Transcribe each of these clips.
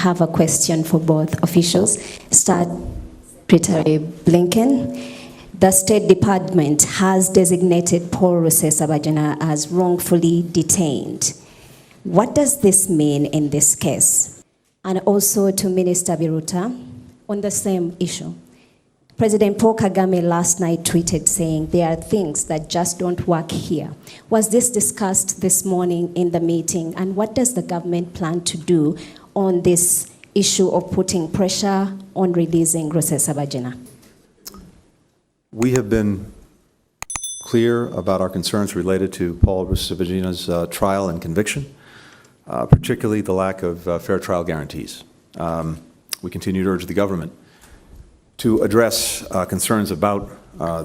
have a question for both officials. Secretary Blinken. The State Department has designated Paul Rusesabagina as wrongfully detained. What does this mean in this case? And also to Minister Biruta, on the same issue. President Paul Kagame last night tweeted saying there are things that just don't work here. Was this discussed this morning in the meeting? And what does the government plan to do on this issue of putting pressure on releasing Rusesabagina? We have been clear about our concerns related to Paul Rusesabagina's trial and conviction, particularly the lack of fair trial guarantees. We continue to urge the government to address concerns about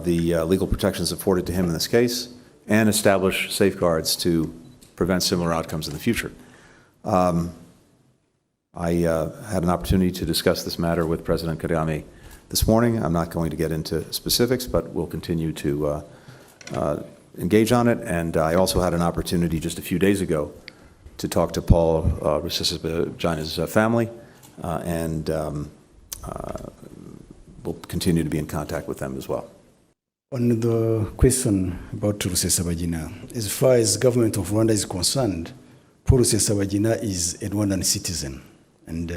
the legal protections afforded to him in this case and establish safeguards to prevent similar outcomes in the future. I had an opportunity to discuss this matter with President Kagame this morning. I'm not going to get into specifics, but we'll continue to engage on it. And I also had an opportunity just a few days ago to talk to Paul Rusesabagina's family, and we'll continue to be in contact with them as well. On the question about Rusesabagina, as far as government of Rwanda is concerned, Paul Rusesabagina is a Rwandan citizen, and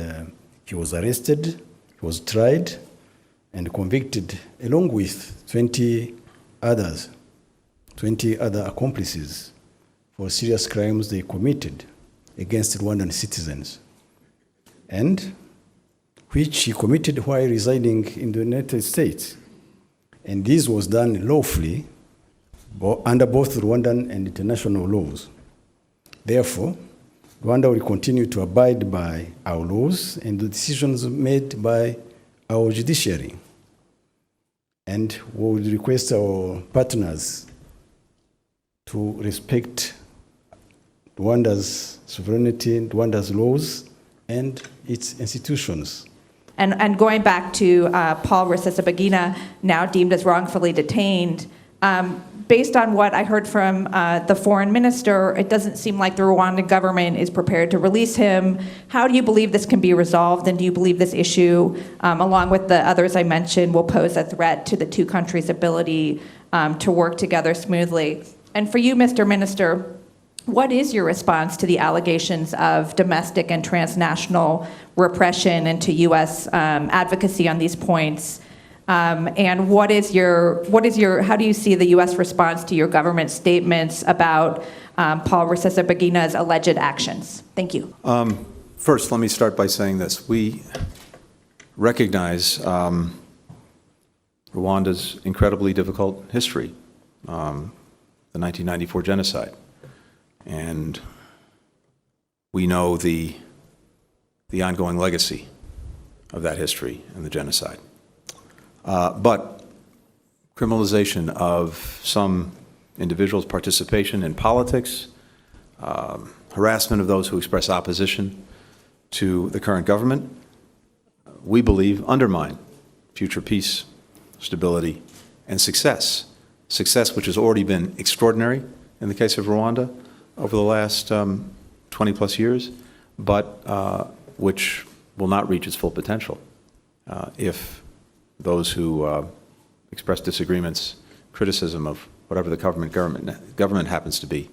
he was arrested, he was tried, and convicted along with 20 other accomplices for serious crimes they committed against Rwandan citizens, and which he committed while residing in the United States. And this was done lawfully under both Rwandan and international laws. Therefore, Rwanda will continue to abide by our laws and the decisions made by our judiciary. And we would request our partners to respect Rwanda's sovereignty, Rwanda's laws, and its institutions. And going back to Paul Rusesabagina, now deemed as wrongfully detained, based on what I heard from the foreign minister, it doesn't seem like the Rwandan government is prepared to release him. How do you believe this can be resolved? And do you believe this issue, along with the others I mentioned, will pose a threat to the two countries' ability to work together smoothly? And for you, Mr. Minister, what is your response to the allegations of domestic and transnational repression and to U.S. advocacy on these points? And how do you see the U.S. response to your government statements about Paul Rusesabagina's alleged actions? Thank you. First, let me start by saying this. We recognize Rwanda's incredibly difficult history, the 1994 genocide. And we know the ongoing legacy of that history and the genocide. But criminalization of some individuals' participation in politics, harassment of those who express opposition to the current government, we believe undermine future peace, stability, and success. Success which has already been extraordinary in the case of Rwanda over the last 20 plus years, but which will not reach its full potential if those who express disagreements, criticism of whatever the government happens to be,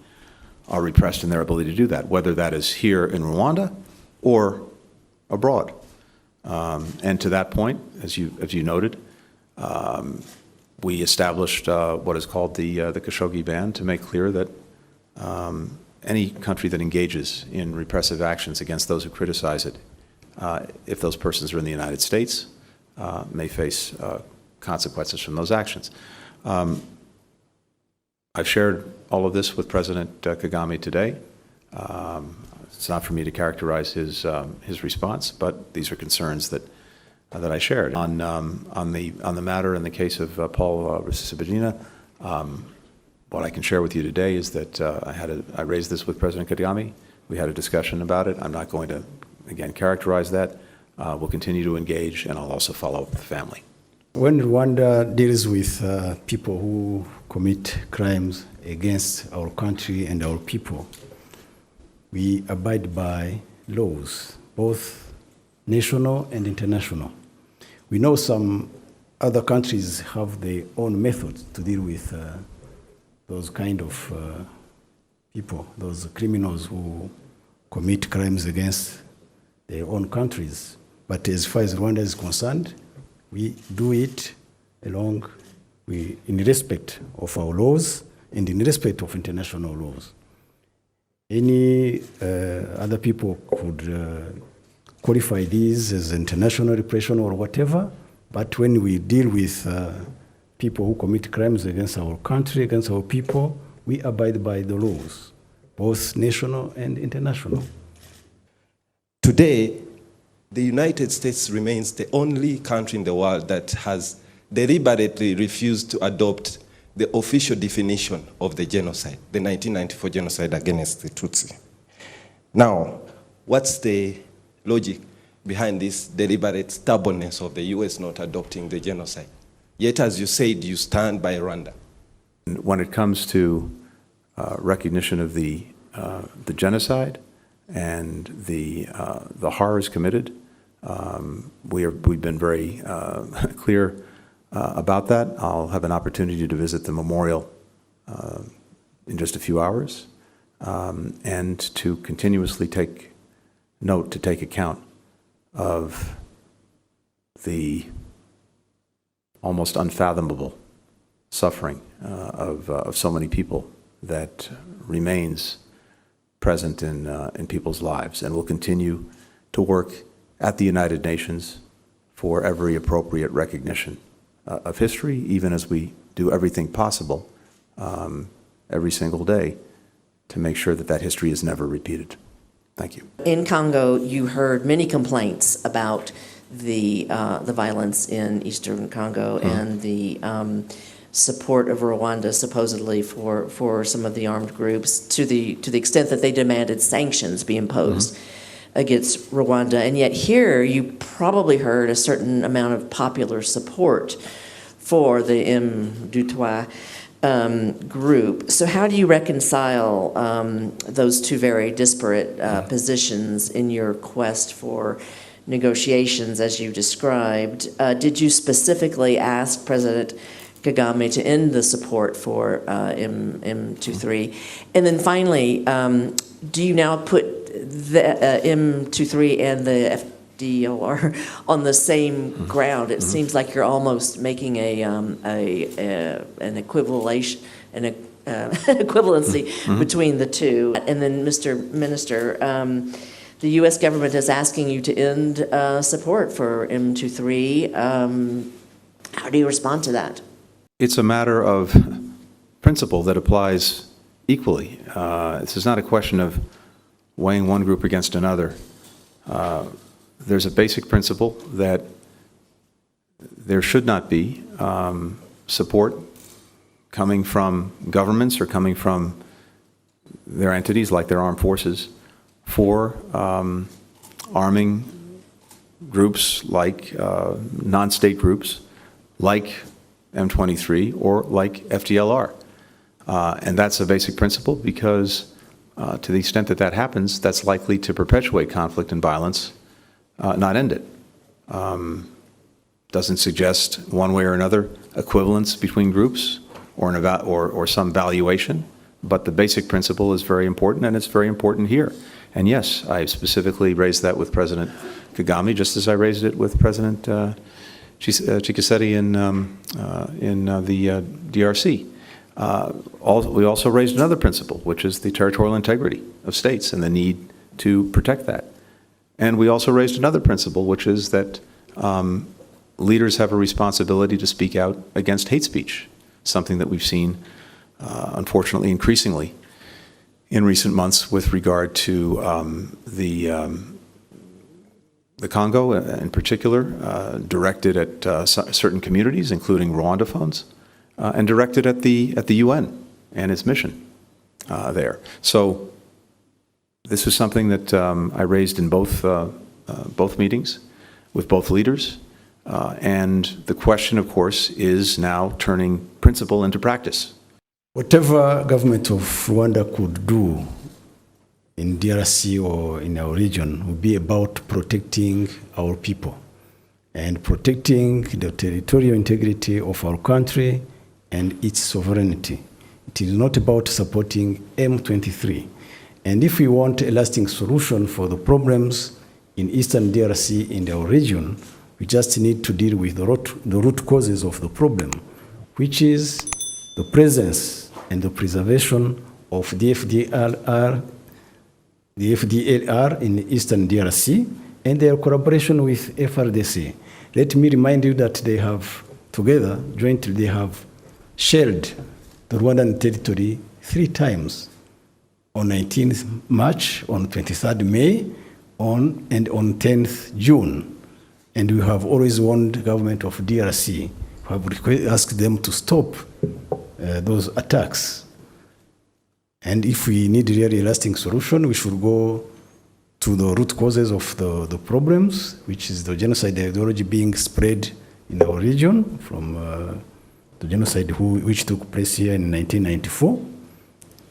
are repressed in their ability to do that, whether that is here in Rwanda or abroad. And to that point, as you noted, we established what is called the Khashoggi ban to make clear that any country that engages in repressive actions against those who criticize it, if those persons are in the United States, may face consequences from those actions. I've shared all of this with President Kagame today. It's not for me to characterize his response, but these are concerns that I shared. On the matter in the case of Paul Rusesabagina, what I can share with you today is that I raised this with President Kagame. We had a discussion about it. I'm not going to, again, characterize that. We'll continue to engage, and I'll also follow up with the family. When Rwanda deals with people who commit crimes against our country and our people, we abide by laws, both national and international. We know some other countries have their own methods to deal with those kind of people, those criminals who commit crimes against their own countries. But as far as Rwanda is concerned, we do it in respect of our laws and in respect of international laws. Any other people could qualify these as international repression or whatever, but when we deal with people who commit crimes against our country, against our people, we abide by the laws, both national and international. Today, the United States remains the only country in the world that has deliberately refused to adopt the official definition of the genocide, the 1994 genocide against the Tutsi. Now, what's the logic behind this deliberate stubbornness of the US not adopting the genocide? Yet, as you said, you stand by Rwanda. When it comes to recognition of the genocide and the horrors committed, we've been very clear about that. I'll have an opportunity to visit the memorial in just a few hours, and to continuously take note, to take account of the almost unfathomable suffering of so many people that remains present in people's lives, and will continue to work at the United Nations for every appropriate recognition of history, even as we do everything possible every single day to make sure that that history is never repeated. Thank you. In Congo, you heard many complaints about the violence in Eastern Congo and the support of Rwanda supposedly for some of the armed groups to the extent that they demanded sanctions be imposed against Rwanda. And yet here you probably heard a certain amount of popular support for the M23 group. So how do you reconcile those two very disparate positions in your quest for negotiations as you described? Did you specifically ask President Kagame to end the support for M23? And then finally, do you now put the M23 and the FDLR on the same ground? It seems like you're almost making an equivalency between the two. And then, Mr. Minister, the U.S. government is asking you to end support for M23. How do you respond to that? It's a matter of principle that applies equally. This is not a question of weighing one group against another. There's a basic principle that there should not be support coming from governments or coming from their entities like their armed forces for arming groups like non-state groups like M23 or like FDLR. And that's a basic principle because to the extent that that happens, that's likely to perpetuate conflict and violence, not end it. Doesn't suggest one way or another equivalence between groups or some valuation, but the basic principle is very important, and it's very important here. And yes, I specifically raised that with President Kagame, just as I raised it with President Tshisekedi in the DRC. We also raised another principle, which is the territorial integrity of states and the need to protect that. And we also raised another principle, which is that leaders have a responsibility to speak out against hate speech, something that we've seen, unfortunately, increasingly in recent months with regard to the Congo in particular, directed at certain communities, including Rwandaphones, and directed at the UN and its mission there. So this is something that I raised in both meetings with both leaders. And the question, of course, is now turning principle into practice. Whatever government of Rwanda could do in DRC or in our region will be about protecting our people and protecting the territorial integrity of our country and its sovereignty. It is not about supporting M23. And if we want a lasting solution for the problems in Eastern DRC in our region, we just need to deal with the root causes of the problem, which is the presence and the preservation of the FDLR in Eastern DRC and their collaboration with FRDC. Let me remind you that they have, together, jointly, they have shared the Rwandan territory 3 times, on 19th March, on 23rd May, and on 10th June. And we have always warned the government of DRC, have asked them to stop those attacks. And if we need really a lasting solution, we should go to the root causes of the problems, which is the genocide ideology being spread in our region from the genocide which took place here in 1994,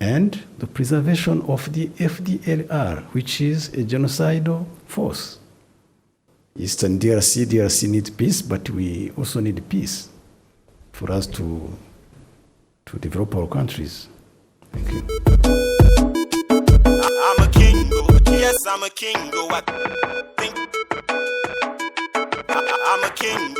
and the preservation of the FDLR, which is a genocidal force. Eastern DRC needs peace, but we also need peace for us to develop our countries. Thank you. I'm a king, yes, I'm a king, I think I'm a king,